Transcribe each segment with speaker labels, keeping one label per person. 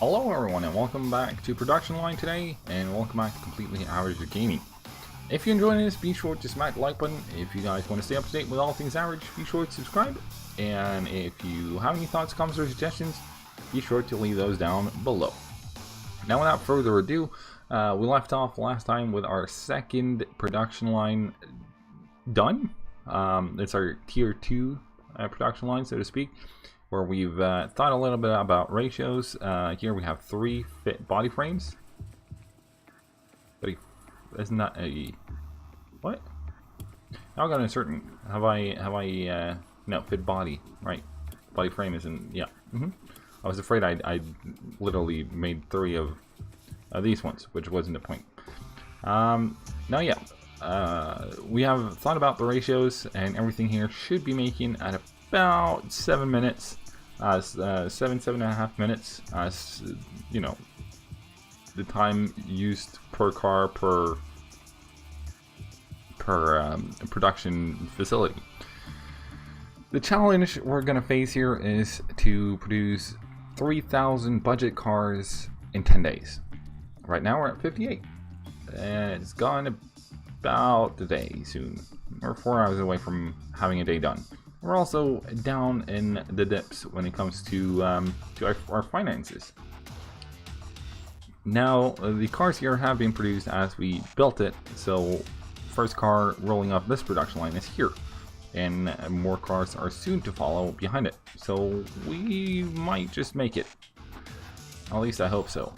Speaker 1: Hello everyone and welcome back to Production Line today, and welcome back to Completely Average Gaming. If you're enjoying this, be sure to smack the like button. If you guys want to stay up to date with all things average, be sure to subscribe. And if you have any thoughts, comments, or suggestions, be sure to leave those down below. Now without further ado, we left off last time with our second production line done. It's our tier 2 production line, so to speak, where we've thought a little bit about ratios. Here we have 3 fit body frames. Isn't that a what? Now I got a certain no, fit body, right? Body frame isn't, yeah. I was afraid I literally made 3 of these ones, which wasn't the point. Now yeah, we have thought about the ratios, and everything here should be making at about 7 minutes. 7.5 minutes, you know, the time used per car per production facility. The challenge we're going to face here is to produce 3,000 budget cars in 10 days. Right now we're at 58, and it's gone about a day soon. We're 4 hours away from having a day done. We're also down in the dips when it comes to our finances. Now, the cars here have been produced as we built it, so first car rolling off this production line is here. And more cars are soon to follow behind it. So we might just make it. At least I hope so.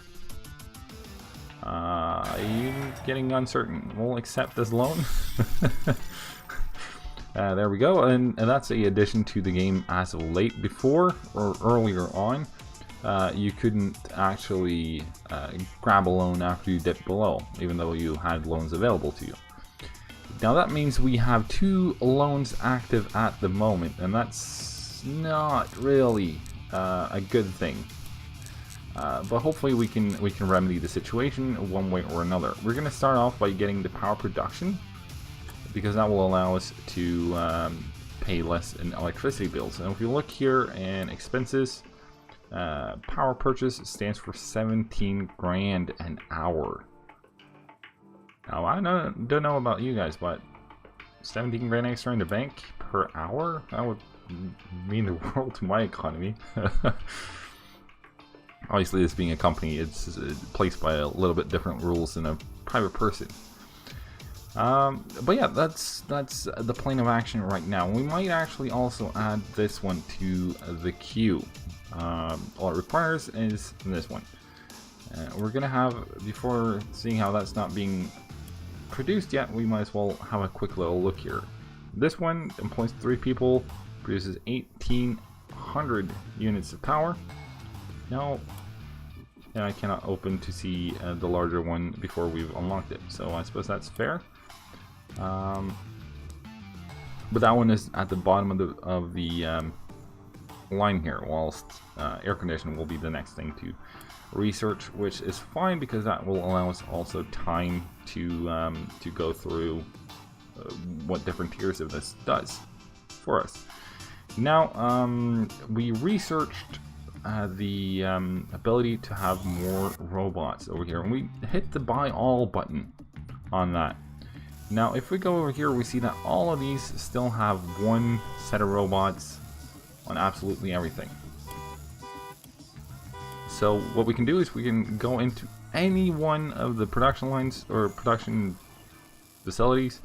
Speaker 1: I'm getting uncertain. We'll accept this loan. There we go, and that's the addition to the game as of late. Before, or earlier on, you couldn't actually grab a loan after you dipped below, even though you had loans available to you. Now that means we have 2 loans active at the moment, and that's not really a good thing. But hopefully we can remedy the situation one way or another. We're going to start off by getting the power production, because that will allow us to pay less in electricity bills. And if you look here in expenses, power purchase stands for 17 grand an hour. Now I don't know about you guys, but 17 grand extra in the bank per hour, that would mean the world to my economy. Obviously, this being a company, it's placed by a little bit different rules than a private person. But yeah, that's the plan of action right now. We might actually also add this one to the queue. All it requires is this one. We're gonna have, before seeing how that's not being produced yet, we might as well have a quick little look here. This one employs 3 people, produces 1,800 units of power. Now, I cannot open to see the larger one before we've unlocked it, so I suppose that's fair. But that one is at the bottom of the line here, whilst air conditioning will be the next thing to research, which is fine because that will allow us also time to go through what different tiers of this does for us. Now, we researched the ability to have more robots over here, and we hit the buy all button on that. Now if we go over here, we see that all of these still have 1 set of robots on absolutely everything. So what we can do is we can go into any one of the production lines or production facilities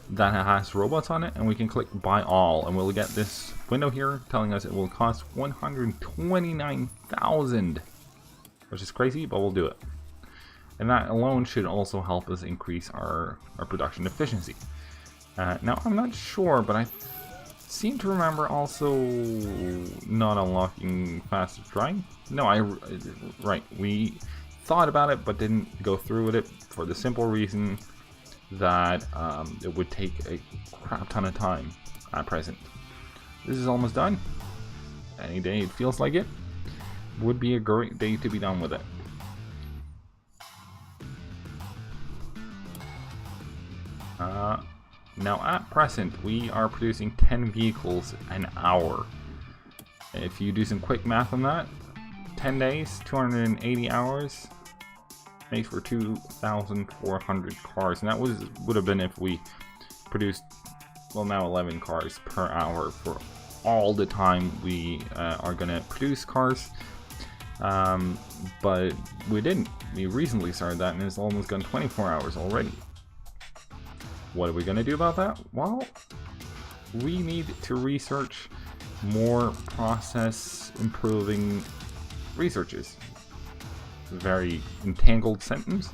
Speaker 1: that has robots on it, and we can click buy all, and we'll get this window here telling us it will cost 129,000, which is crazy, but we'll do it. And that alone should also help us increase our production efficiency. Now I'm not sure, but I seem to remember also not unlocking faster drying. No, right, we thought about it but didn't go through with it for the simple reason that it would take a crap ton of time at present. This is almost done. Any day it feels like it would be a great day to be done with it. Now at present we are producing 10 vehicles an hour. If you do some quick math on that, 10 days, 280 hours, makes for 2,400 cars, and that would have been if we produced, well, now 11 cars per hour for all the time we are gonna produce cars. But we didn't. We recently started that, and it's almost gone 24 hours already. What are we gonna do about that? Well, we need to research more process improving researches. Very entangled sentence,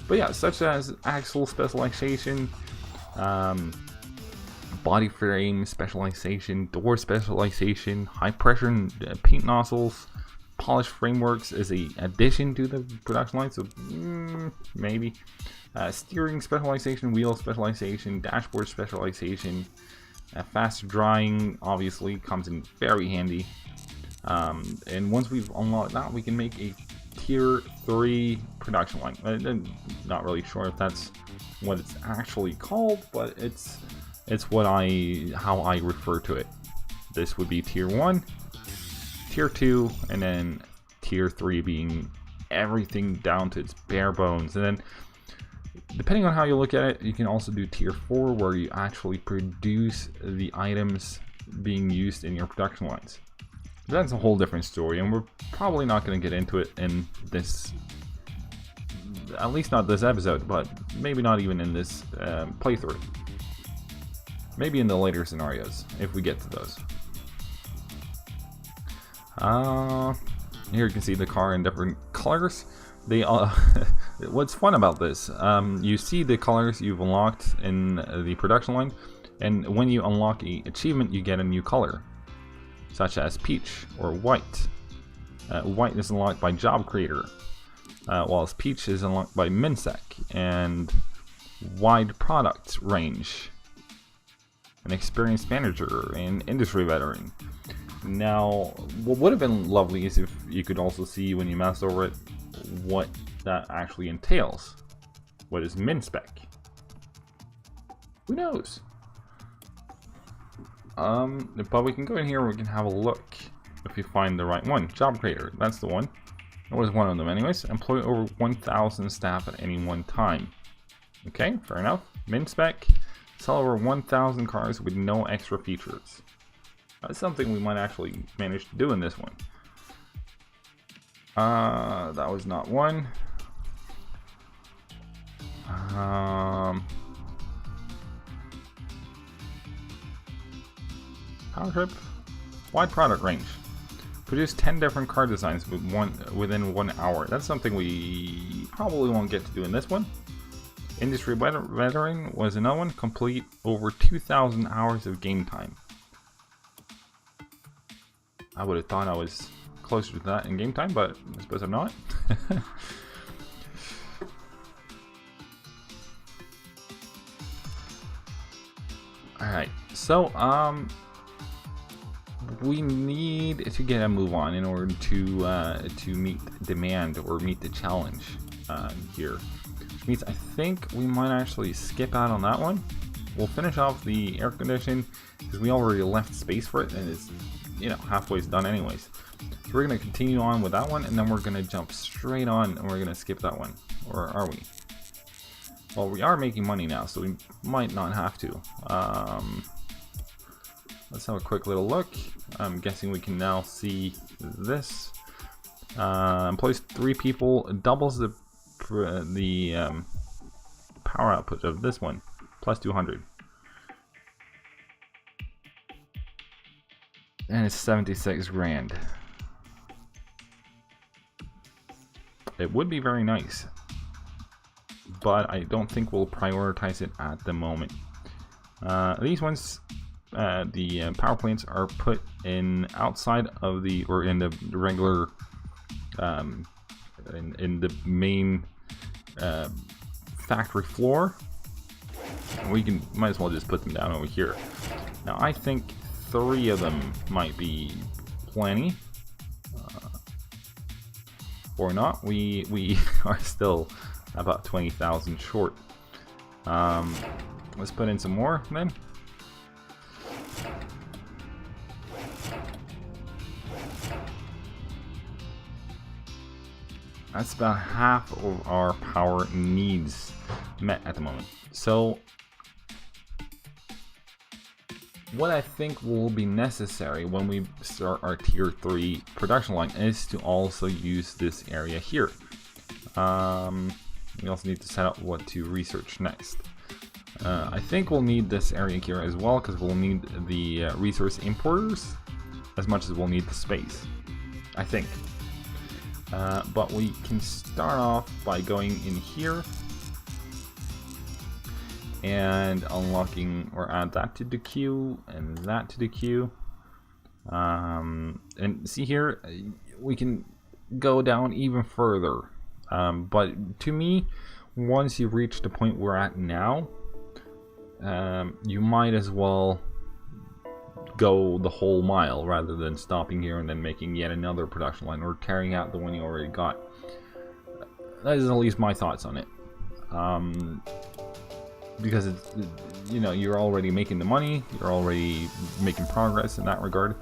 Speaker 1: but yeah, such as axle specialization, body frame specialization, door specialization, high pressure paint nozzles, polished frameworks as a addition to the production line, so maybe steering specialization, wheel specialization, dashboard specialization, faster drying obviously comes in very handy, and once we've unlocked that, we can make a tier 3 production line. I'm not really sure if that's what it's actually called, but it's how I refer to it. This would be tier 1, tier 2, and then tier 3 being everything down to its bare bones. And then depending on how you look at it, you can also do tier 4, where you actually produce the items being used in your production lines. That's a whole different story, and we're probably not going to get into it in this, at least not this episode, but maybe not even in this playthrough. Maybe in the later scenarios, if we get to those. Here you can see the car in different colors. They what's fun about this, you see the colors you've unlocked in the production line, and when you unlock an achievement, you get a new color, such as peach or white. White is unlocked by job creator, whilst peach is unlocked by minsec, and wide product range, an experienced manager, and industry veteran. Now, what would have been lovely is if you could also see when you mouse over it what that actually entails. What is minspec? Who knows? But we can go in here and we can have a look if we find the right one. Job creator, that's the one. That was one of them anyways. Employ over 1,000 staff at any one time. Okay, fair enough. Minspec, sell over 1,000 cars with no extra features. That's something we might actually manage to do in this one. That was not one. Power trip. Wide product range. Produce 10 different car designs within 1 hour. That's something we probably won't get to do in this one. Industry veteran was another one. Complete over 2,000 hours of game time. I would have thought I was closer to that in game time, but I suppose I'm not. Alright, so we need to get a move on in order to meet demand or meet the challenge here. Which means I think we might actually skip out on that one. We'll finish off the air condition because we already left space for it, and it's, you know, halfway done anyways. So we're going to continue on with that one, and then we're going to jump straight on and we're going to skip that one. Or are we? Well, we are making money now, so we might not have to. Let's have a quick little look. I'm guessing we can now see this. Employs 3 people, doubles the power output of this one, plus 200. And it's 76 grand. It would be very nice, but I don't think we'll prioritize it at the moment. These ones, the power plants are put in outside of the, or in the regular, in the main factory floor. We might as well just put them down over here. Now I think 3 of them might be plenty, or not. We are still about 20,000 short. Let's put in some more then. That's about half of our power needs met at the moment. So what I think will be necessary when we start our tier 3 production line is to also use this area here. We also need to set up what to research next. I think we'll need this area here as well, because we'll need the resource importers as much as we'll need the space, I think. But we can start off by going in here and unlocking, or add that to the queue and that to the queue. And see here, we can go down even further. But to me, once you reach the point we're at now, you might as well go the whole mile rather than stopping here and then making yet another production line or carrying out the one you already got. That is at least my thoughts on it. Because it's, you know, you're already making the money, you're already making progress in that regard.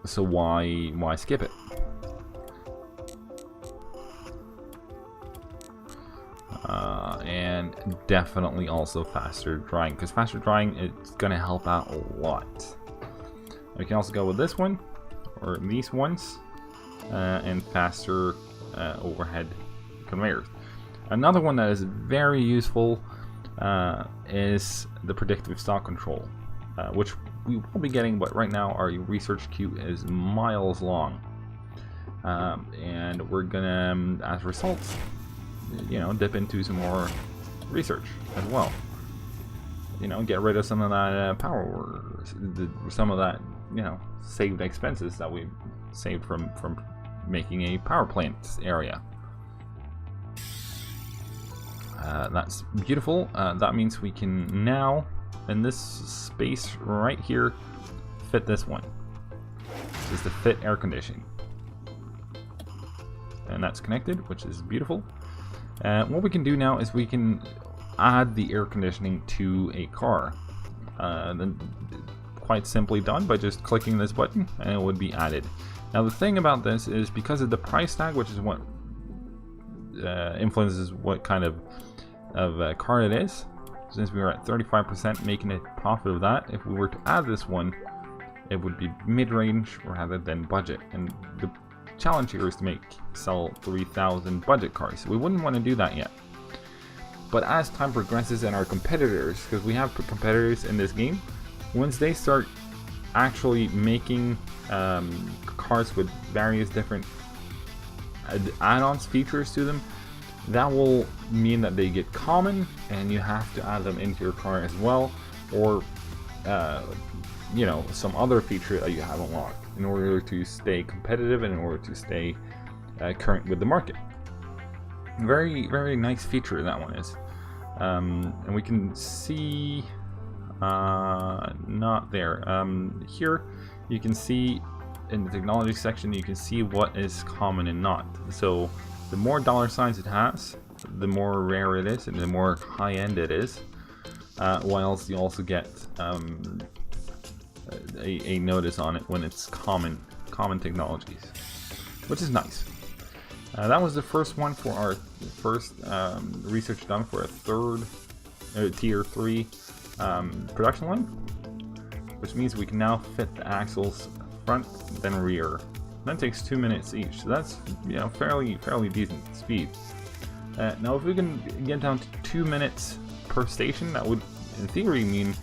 Speaker 1: So why skip it? And definitely also faster drying, because faster drying it's gonna help out a lot. We can also go with this one or these ones, and faster overhead conveyors. Another one that is very useful is the predictive stock control, which we will be getting, but right now our research queue is miles long, and we're gonna, as results, you know, dip into some more research as well. You know, get rid of some of that power, or some of that, you know, saved expenses that we saved from making a power plant area. That's beautiful. That means we can now, in this space right here, fit this one. This is the fit air conditioning, and that's connected, which is beautiful. What we can do now is we can add the air conditioning to a car. Then quite simply done by just clicking this button, and it would be added. Now the thing about this is, because of the price tag, which is what influences what kind of car it is, since we were at 35% making a profit of that, if we were to add this one, it would be mid-range rather than budget. And the challenge here is to sell 3,000 budget cars. We wouldn't want to do that yet. But as time progresses and our competitors, because we have competitors in this game, once they start actually making cars with various different add-ons, features to them, that will mean that they get common and you have to add them into your car as well, or you know, some other feature that you have unlocked in order to stay competitive and in order to stay current with the market. Very, very nice feature that one is. And we can see, not there, here you can see in the technology section, you can see what is common and not. So the more dollar signs it has, the more rare it is and the more high-end it is, whilst you also get a notice on it when it's common technologies, which is nice. That was the first one for our first research done for a third tier 3 production line, which means we can now fit the axles front then rear. That takes 2 minutes each, so that's, you know, fairly decent speed. Now if we can get down to 2 minutes per station, that would in theory mean,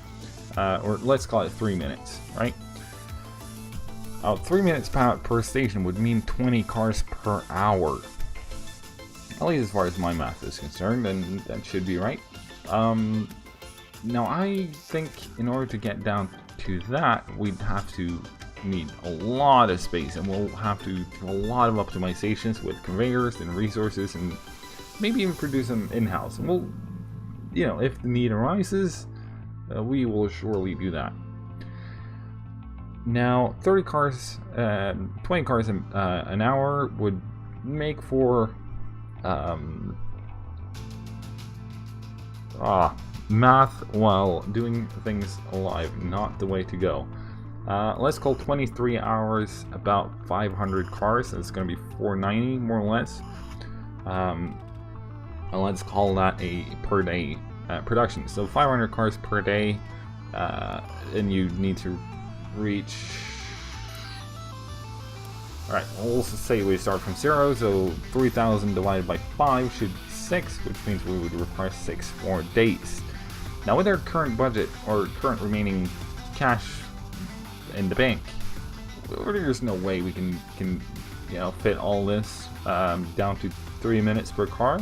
Speaker 1: or let's call it 3 minutes, right? 3 minutes per station would mean 20 cars per hour. At least as far as my math is concerned, and that should be right. Now I think in order to get down to that, we'd have to need a lot of space, and we'll have to do a lot of optimizations with conveyors and resources, and maybe even produce them in-house. And we'll, you know, if the need arises, we will surely do that. Now 30 cars, 20 cars an hour would make for math while doing things live, not the way to go. Let's call 23 hours about 500 cars. So it's going to be 490 more or less. And let's call that a per day production. So 500 cars per day, and you need to reach. Alright, we'll say we start from 0, so 3,000 divided by 5 should be 6, which means we would require 6 more days. Now with our current budget, or current remaining cash in the bank, there's no way we can fit all this down to 3 minutes per car.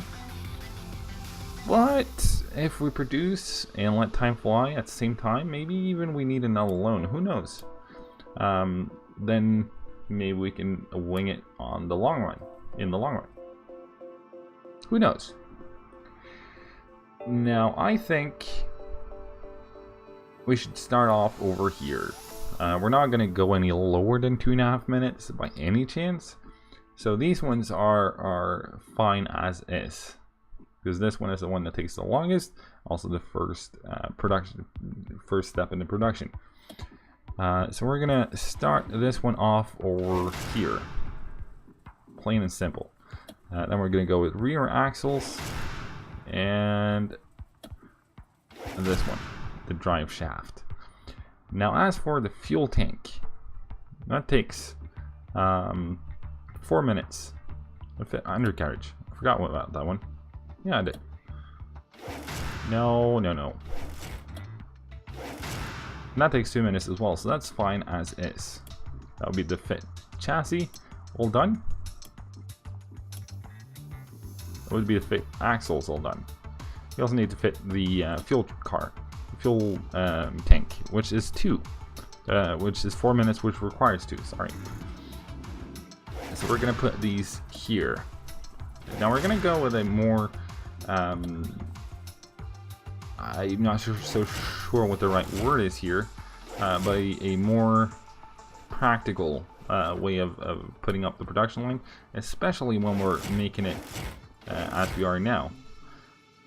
Speaker 1: But if we produce and let time fly at the same time, maybe even we need another loan, who knows? Then maybe we can wing it on the long run, in the long run. Who knows? Now, I think we should start off over here. We're not going to go any lower than 2.5 minutes by any chance. So these ones are fine as is. Because this one is the one that takes the longest. Also the first first step in the production. So we're going to start this one off over here. Plain and simple. Then we're going to go with rear axles. And this one, the drive shaft. Now as for the fuel tank, that takes 4 minutes. Undercarriage. I forgot about that one. Yeah, I did. No. And that takes 2 minutes as well, so that's fine as is. That would be the fit chassis, all done. That would be the fit axles, all done. You also need to fit the fuel tank, which is 2, which is 4 minutes, which requires 2. Sorry. So we're gonna put these here. Now we're gonna go with a more. I'm not so sure what the right word is here, but a more practical way of putting up the production line, especially when we're making it as we are now.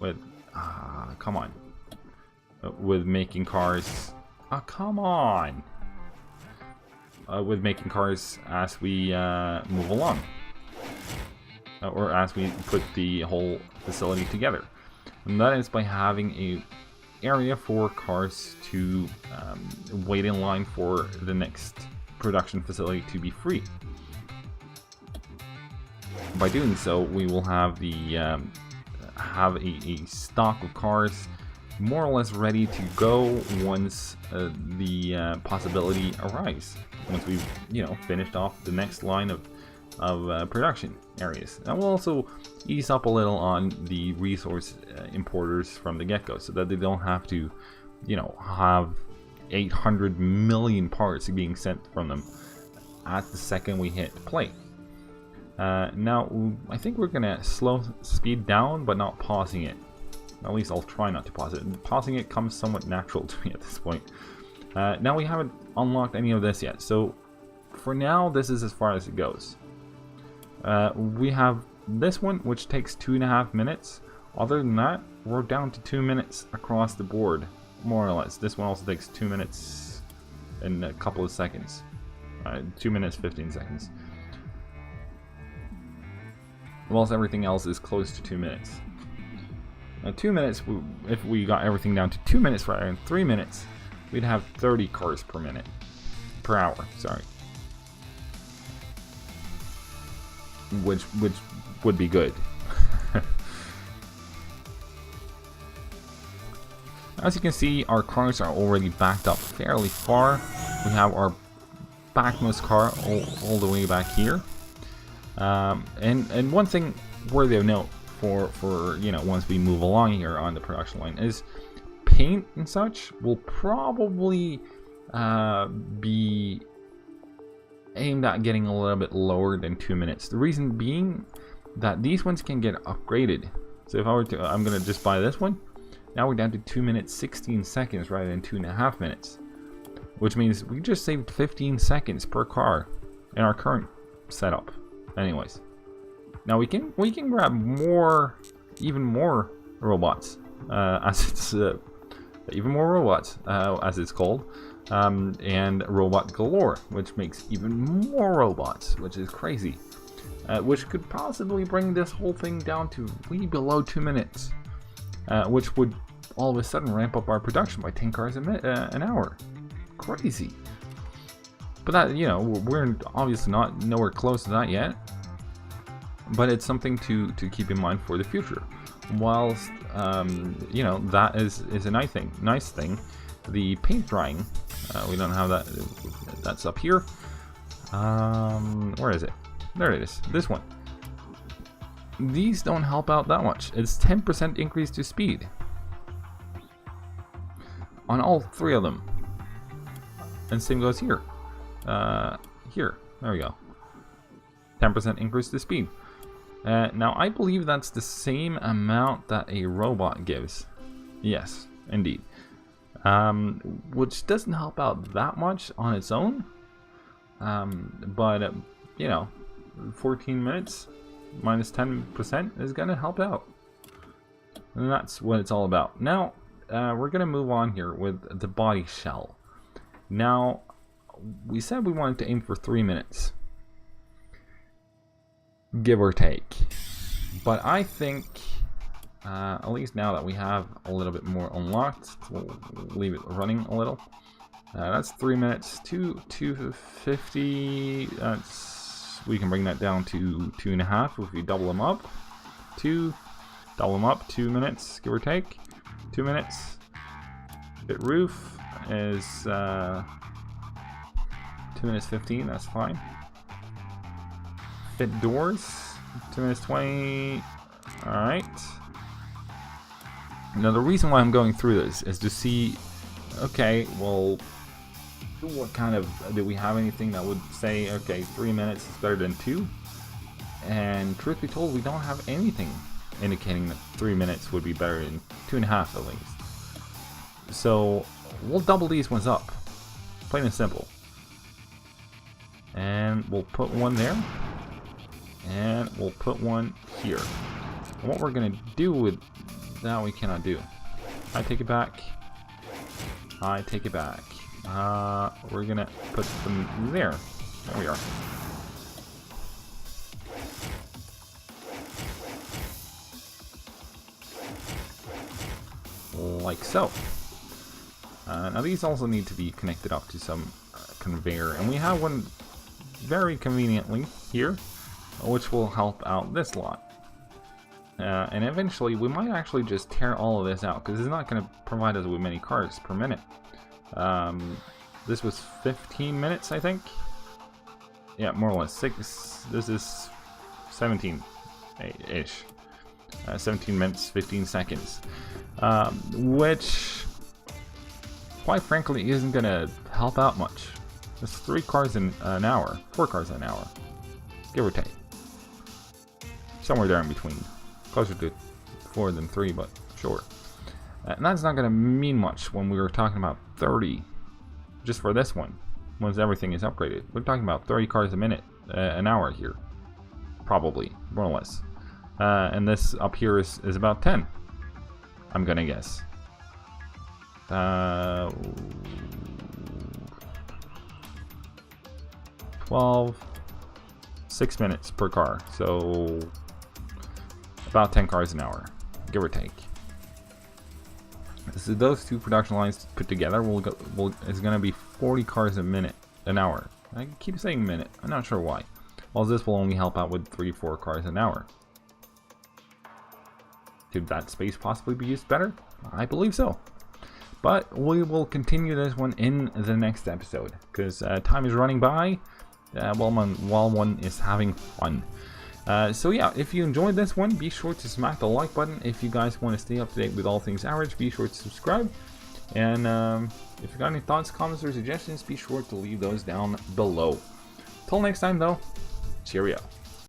Speaker 1: With come on, with making cars. Come on. With making cars as we move along, or as we put the whole facility together, and that is by having a area for cars to wait in line for the next production facility to be free. By doing so, we will have the a stock of cars more or less ready to go once the possibility arrives. Once we've finished off the next line of production areas. That will also ease up a little on the resource importers from the get-go, so that they don't have to have 800 million parts being sent from them at the second we hit play. Now I think we're gonna slow speed down, but not pausing it. At least I'll try not to pause it. Pausing it comes somewhat natural to me at this point. Now we haven't unlocked any of this yet, so for now this is as far as it goes. We have this one, which takes 2.5 minutes. Other than that, we're down to 2 minutes across the board, more or less. This one also takes 2 minutes and a couple of seconds. 2 minutes 15 seconds. Whilst everything else is close to 2 minutes. Now 2 minutes, if we got everything down to 2 minutes rather than 3 minutes, we'd have 30 cars per hour, sorry. Which would be good. As you can see, our cars are already backed up fairly far. We have our backmost car all the way back here. And one thing worthy of note for once we move along here on the production line is paint and such will probably be aimed at getting a little bit lower than 2 minutes. The reason being that these ones can get upgraded. So if I were to, I'm gonna just buy this one. Now we're down to 2 minutes 16 seconds rather than 2.5 minutes, which means we just saved 15 seconds per car in our current setup. Anyways, now we can grab even more robots, as it's even more robots, as it's called. and robot galore, which makes even more robots, which is crazy. Which could possibly bring this whole thing down to way below 2 minutes, which would all of a sudden ramp up our production by 10 cars an hour. Crazy. But that, you know, we're obviously nowhere close to that yet. But it's something to keep in mind for the future. Whilst, you know, that is a nice thing. The paint drying, we don't have that. That's up here. Where is it? There it is. This one. These don't help out that much. It's 10% increase to speed on all 3 of them. And same goes here. Here. There we go. 10% increase to speed. Now, I believe that's the same amount that a robot gives. Yes, indeed. Which doesn't help out that much on its own. But, you know, 14 minutes minus 10% is going to help out. And that's what it's all about. Now, we're going to move on here with the body shell. Now, we said we wanted to aim for 3 minutes. Give or take. But I think, at least now that we have a little bit more unlocked, we'll leave it running a little. That's 3 minutes, 250. We can bring that down to 2.5 if we double them up. Double them up, 2 minutes, give or take. 2 minutes. Fit roof is 2 minutes 15, that's fine. Fit doors, 2 minutes 20. Alright. Now the reason why I'm going through this is to see, okay, well, what kind of, do we have anything that would say, okay, 3 minutes is better than 2? And truth be told, we don't have anything indicating that 3 minutes would be better than 2.5 at least. So we'll double these ones up, plain and simple. And we'll put one there, and we'll put one here. And what we're gonna do with that, we cannot do. I take it back. I take it back. We're gonna put them there. There we are. Like so. Now these also need to be connected up to some conveyor, and we have one very conveniently here, which will help out this lot. And eventually we might actually just tear all of this out, because it's not going to provide us with many cars per minute. This was 15 minutes, I think. Yeah, more or less. This is 17-ish. 17 minutes, 15 seconds. Which, quite frankly, isn't going to help out much. It's 3 cars an hour, 4 cars an hour, give or take. Somewhere there in between. Closer to 4 than 3, but sure. And that's not going to mean much when we were talking about 30, just for this one, once everything is upgraded. We're talking about 30 cars a minute, an hour here. Probably, more or less. And this up here is about 10, I'm going to guess. 12, 6 minutes per car, so about 10 cars an hour, give or take. So those 2 production lines put together is going to be 40 cars a minute, an hour. I keep saying minute, I'm not sure why. While this will only help out with 3-4 cars an hour. Could that space possibly be used better? I believe so. But we will continue this one in the next episode, because time is running by while one is having fun. So yeah, if you enjoyed this one, be sure to smack the like button. If you guys want to stay up to date with all things average, be sure to subscribe. And if you got any thoughts, comments, or suggestions, be sure to leave those down below. Till next time though, cheerio.